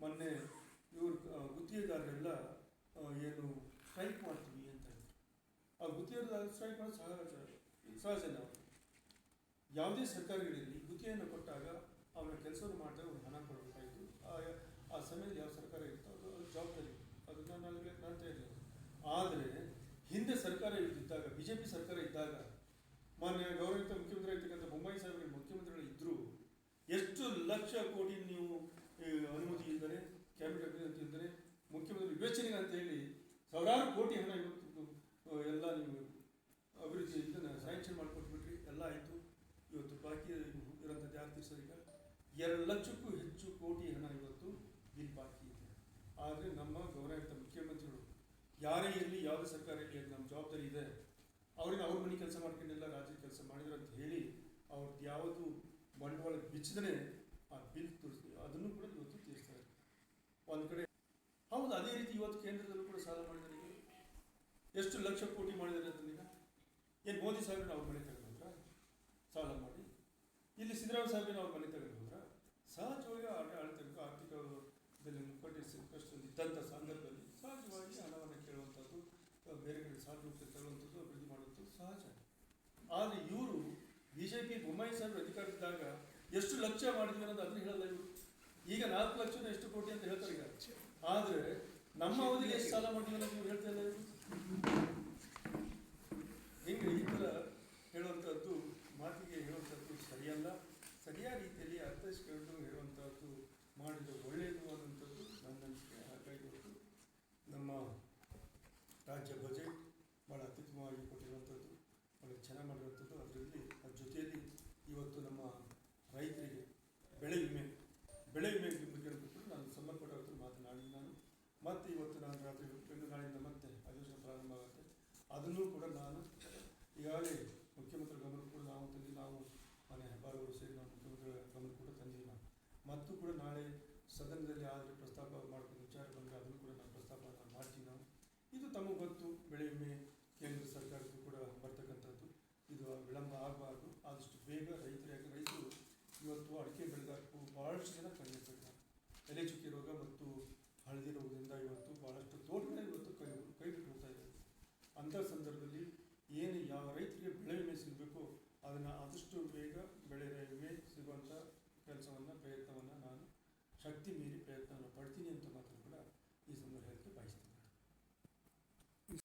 ಮೊನ್ನೆ ಇವರು ಗುತ್ತಿಗೆದಾರರೆಲ್ಲ ಏನು ಸ್ಟ್ರೈಕ್ ಮಾಡ್ತೀವಿ ಅಂತ ಹೇಳಿದ್ರು. ಆ ಗುತ್ತಿಗೆದಾರ ಸ್ಟ್ರೈಕ್ ಮಾಡೋದು ಸಹಜನೇ. ಅವರು ಯಾವುದೇ ಸರ್ಕಾರಗಳಿರಲಿ ಗುತ್ತಿಗೆಯನ್ನು ಕೊಟ್ಟಾಗ ಅವನ ಕೆಲಸವನ್ನು ಮಾಡಿದಾಗ ಒಂದು ಹಣ ಕೊಡಬೇಕಾಯಿತು. ಆ ಸಮಯದಲ್ಲಿ ಯಾವ ಸರ್ಕಾರ ಇತ್ತು ಅದು ಜವಾಬ್ದಾರಿ, ಅದನ್ನು ನಾನು ಹೇಳಿದೆ. ಆದರೆ ಹಿಂದೆ ಸರ್ಕಾರ ಇದ್ದಾಗ, BJP ಸರ್ಕಾರ ಇದ್ದಾಗ, ಮಾನ್ಯ ಗೌರವಿತ ಮುಖ್ಯಮಂತ್ರಿ ಆಗಿರ್ತಕ್ಕಂಥ ಬೊಮ್ಮಾಯಿ ಸಾಹೇಬರಿಗೆ ಮುಖ್ಯಮಂತ್ರಿಗಳು ಇದ್ದರು. ಎಷ್ಟು ಲಕ್ಷ ಕೋಟಿ ನೀವು ಅನುಮತಿ ಇಲ್ಲದೆ, ಕ್ಯಾಬಿನೆಟ್ ಅನುಮತಿ ಇಲ್ಲದೆ, ಮುಖ್ಯಮಂತ್ರಿ ವಿವೇಚನೆಗೆ ಅಂತ ಹೇಳಿ ಸಾವಿರಾರು ಕೋಟಿ ಹಣ ಇವತ್ತು ಎಲ್ಲ ನೀವು ಅಭಿವೃದ್ಧಿ ಇದನ್ನು ಸ್ಯಾಂಕ್ಷನ್ ಮಾಡಿಕೊಟ್ಬಿಟ್ರಿ. ಎಲ್ಲ ಆಯಿತು. ಇವತ್ತು ಬಾಕಿ ಇರೋಂಥದ್ದು ಯಾರು ತೀರ್ಸೋದೀಗ? 2 ಲಕ್ಷಕ್ಕೂ ಹೆಚ್ಚು ಕೋಟಿ ಹಣ ಇವತ್ತು ಬಿಲ್ ಬಾಕಿ ಇದೆ. ಆದರೆ ನಮ್ಮ ಗೌರವಿತ ಮುಖ್ಯಮಂತ್ರಿಗಳು ಯಾರೇ ಇರಲಿ, ಯಾವುದೇ ಸರ್ಕಾರ ಇರಲಿ, ಅದು ನಮ್ಮ ಜವಾಬ್ದಾರಿ ಇದೆ. ಅವ್ರಿಗೆ ಅವ್ರ ಮನೆ ಕೆಲಸ ಮಾಡ್ಕೊಂಡೆಲ್ಲ ರಾಜ್ಯದ ಕೆಲಸ ಮಾಡಿದ್ರು ಅಂತ ಹೇಳಿ ಅವ್ರದ್ದು ಯಾವುದು ಬಂಡವಾಳ ಬಿಚ್ಚಿದ್ರೆ ಆ ಬಿಲ್ ತೋರಿಸ್ತೀವಿ, ಅದನ್ನು ಕೂಡ ಇವತ್ತು ತೀರಿಸ್ತಾರೆ. ಒಂದು ಕಡೆ ಹೌದು, ಅದೇ ರೀತಿ ಇವತ್ತು ಕೇಂದ್ರದಲ್ಲೂ ಕೂಡ ಸಾಲ ಮಾಡಿದ್ದಾರೆ. ಎಷ್ಟು ಲಕ್ಷ ಕೋಟಿ ಮಾಡಿದ್ದಾರೆ ಅದನ್ನೀಗ. ಏನು ಮೋದಿ ಸಾಹೇಬ್ರನ್ನ ಅವ್ರ ಮನೆ ತಗೊಂಡು ಹೋದ್ರ ಸಾಲ ಮಾಡಿ? ಇಲ್ಲಿ ಸಿದ್ದರಾಮಯ್ಯ ಸಾಹೇಬ್ರನ್ನ ಅವ್ರ ಮನೆ ತಗೊಂಡು ಹೋದ್ರ? ಸಹಜವಾಗಿ ಆರ್ಥಿಕದಲ್ಲಿ ಇದ್ದಂಥ ಸಂದರ್ಭದಲ್ಲಿ ಸಹಜವಾಗಿ ಹಣವನ್ನು ಕೇಳುವಂಥದ್ದು, ಬೇರೆ ಕಡೆ ಸಾಲ ರೂಪದಲ್ಲಿ ತಗೊಳ್ಳುವಂಥದ್ದು, ಅಭಿವೃದ್ಧಿ ಮಾಡುವಂಥದ್ದು ಸಹಜ. ಆದರೆ ಇವರು BJP ಬೊಮ್ಮಾಯಿ ಸಾಹೇಬ್ರು ಅಧಿಕಾರದಿದ್ದಾಗ ಎಷ್ಟು ಲಕ್ಷ ಮಾಡಿದ್ವಿ ಅನ್ನೋದು ಅದನ್ನು ಹೇಳಲ್ಲ ಇವರು. ಈಗ 4 ಲಕ್ಷ ಎಷ್ಟು ಕೋಟಿ ಅಂತ ಹೇಳ್ತಾರೆ ಈಗ. ಆದರೆ ನಮ್ಮ ಅವಧಿಗೆ ಎಷ್ಟು ಸಾಲ ಮಾಡಿದ್ವಿ ಅನ್ನೋದು ಇವ್ರು ಹೇಳ್ತಾ ಇಲ್ಲ. ಇವರು ಹಿಂಗೆ ಈ ಥರ ಹೇಳುವಂಥದ್ದು, ಮಾತಿಗೆ ಹೇಳುವಂಥದ್ದು ಸರಿಯಲ್ಲ. ಸರಿಯಾದ ರೀತಿಯಲ್ಲಿ ಅರ್ಥೈಸ್ಕೊಂಡು ಹೇಳುವಂಥದ್ದು ಮಾಡಿದರೆ ಒಳ್ಳೆಯದು ಅನ್ನುವಂಥದ್ದು ನನ್ನ ಅನಿಸಿಕೆ. ಹಾಗಾಗಿ ಇವತ್ತು ನಮ್ಮ ರಾಜ್ಯ ಬಜೆಟ್ ಭಾಳ ಅತ್ಯುತ್ತಮವಾಗಿ ಕೊಟ್ಟಿರುವಂಥದ್ದು, ಭಾಳ ಚೆನ್ನಾಗಿ ಮಾಡಿರುವಂಥದ್ದು. ಅದರಲ್ಲಿ ಅದ್ರ ಜೊತೆಯಲ್ಲಿ ಇವತ್ತು ನಮ್ಮ ರೈತರಿಗೆ ಬೆಳೆ ವಿಮೆ ಬಗ್ಗೆ ಕೂಡ ನಾನು ಸಂಬಂಧಪಟ್ಟ ಮಾತನಾಡಿ ನಾನು ಮತ್ತೆ ಇವತ್ತು ನಾನು ರಾತ್ರಿ ನಾಳಿಂದ ಮತ್ತೆ ಅಧಿವೇಶನ ಪ್ರಾರಂಭ ಆಗುತ್ತೆ. ಅದನ್ನು ಕೂಡ ನಾನು ಈಗಾಗಲೇ ಮುಖ್ಯಮಂತ್ರಿ ಗಮನ ಕೂಡ ನಾವು ಮನೆ ಹೆಬ್ಬಾರವರು ಸೇರಿ ನಾವು ಮುಖ್ಯಮಂತ್ರಿಗಳ ಗಮನ ಕೂಡ ತಂದೀವಿ. ನಾವು ಮತ್ತು ಕೂಡ ನಾಳೆ ಸದನದಲ್ಲಿ ಆದರೆ ಪ್ರಸ್ತಾಪ ಮಾಡ್ಕೊಂಡು ವಿಚಾರ ಬಂದರೆ ಅದನ್ನು ಕೂಡ ನಾವು ಪ್ರಸ್ತಾಪ ಮಾಡ್ತೀವಿ. ನಾವು ಇದು ತಮಗೆ ಗೊತ್ತು, ಬೆಳೆ ವಿಮೆ ಕೇಂದ್ರ ಸರ್ಕಾರಕ್ಕೂ ಕೂಡ ಬರ್ತಕ್ಕಂಥದ್ದು. ಇದು ವಿಳಂಬ ಆಗಬಾರ್ದು. ಆದಷ್ಟು ಬೇಗ ರೈತರು ಇವತ್ತು ಅಡಿಕೆ ಬೆಳೆಗಾರಕ್ಕೂ ಭಾಳಷ್ಟು ಜನ ಕಣ್ಣಿರ್ತಾರೆ. ಎಲೆ ಚುಕ್ಕಿ ರೋಗ ಮತ್ತು ಹಳದಿ ರೋಗದಿಂದ ಇವತ್ತು ಭಾಳಷ್ಟು ತೋಟಗಳೇ ಇವತ್ತು ಕೈ ಬಿಟ್ಟು ಹೋಗ್ತಾ ಇದೆ. ಅಂಥ ಸಂದರ್ಭದಲ್ಲಿ ಯಾವ ರೈತರಿಗೆ ಬೆಳೆ ವಿಮೆ ಸಿಗಬೇಕು ಅದನ್ನು ಆದಷ್ಟು ಬೇಗ ಬೆಳೆ ವಿಮೆ ಸಿಗುವಂಥ ಪ್ರಯತ್ನವನ್ನು ನಾನು ಶಕ್ತಿ ಮೀರಿ